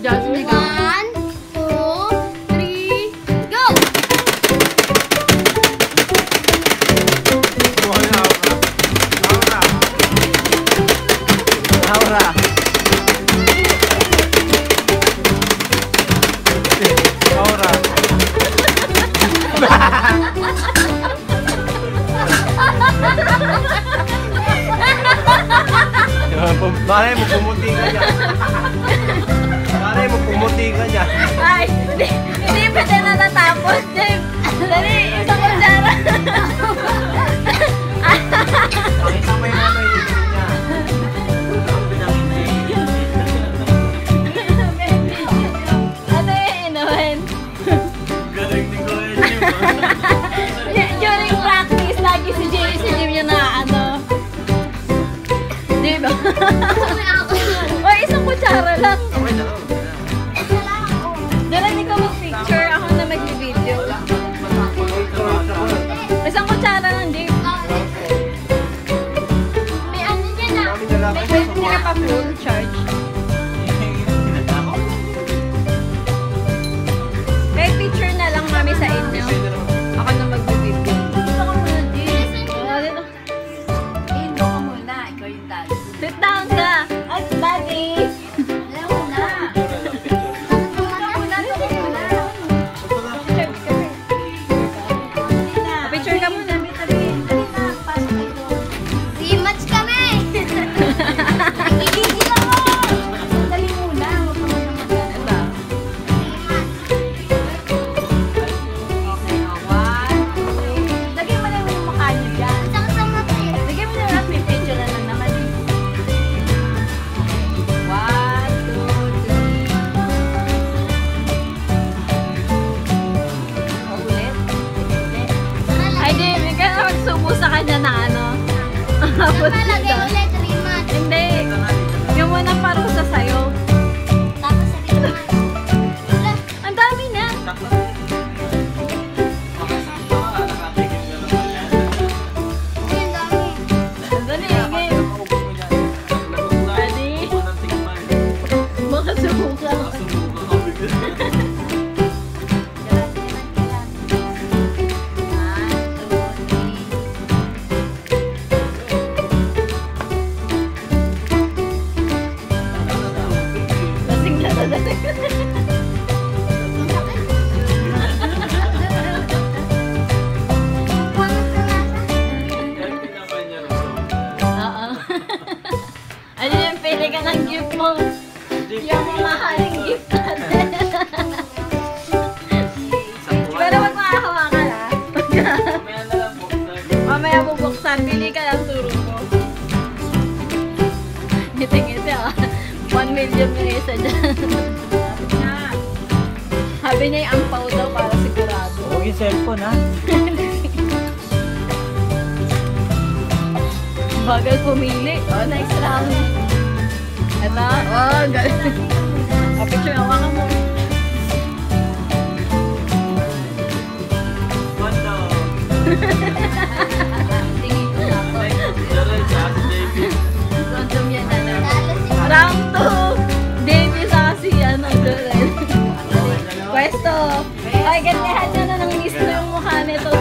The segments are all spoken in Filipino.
Jasmine, go. 1, 2, 3, go! Laura. Malay mo pumuti ka niya. Malay mo pumuti ka niya. Ay, hindi pa siya natatapos, Dave. Dali, isang kutsara. Pakita mo yung ano yung niya. Ano yung inuhin? Galing ni Kuya During practice, lagi si Jim yung ano. Di ba? O, isang kutsara lang. Dalang ikaw mag-picture, ako na mag-video. Isang kutsara lang, Jim. May ano dyan ah. May hindi ka pa full charge. Kahit picture na lang mami sa inyo. Ako na mag-video. Gusto ko muna, Jim. Indo ka muna. Ikaw yung daddy. Sit down ka! Ay, daddy! Alam mo na. Picture ka muna. Rematch kami! Nagigigil ako! Dali muna. Huwag mo na magana. Lagay mo lang yung mukha niyo dyan. Sama-sama tayo. Lagay mo lang may picture na lang naman. 1, 2, 3. Ulit. Ay, di. May ka na magsubo sa kanya na ano. Abot Lagay dito. ulit. Rematch. Hindi. Yung unang parusa sa'yo. Tapos sa rematch. Wala. Ang dami na. Ay, ang dami. Dali, game. Ready? Makasubukan. Lasing na lasing. Oo. Ano yung pili ka ng gift mo? Yung mamahaling gift natin. Pero wag makahawakan ha. Mamaya bubuksan. Pili ka lang turo mo. Ngiti-ngiti ah. 1 million yung isa dyan. Sabi niya yung ampaw daw para sigurado. Huwag yung cellphone ha. Bagal pumili. Oh, next round. Ito. Oh, galing. Oh, picture ako ka mo. Tingin ko na ako. Random yan, ano. Round 2. Davey sa kasi, ano, Dorel. Pwesto. Ay, ganyahan na na ng miss mo yung mukha nito.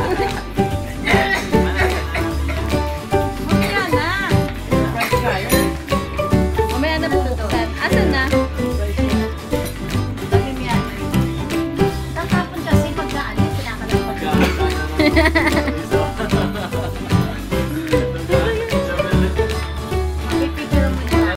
Mamaya na. Mamaya na bubuksan. Asan na? Dami yan. Tatapon kasi pagkaan yung pinakalapan.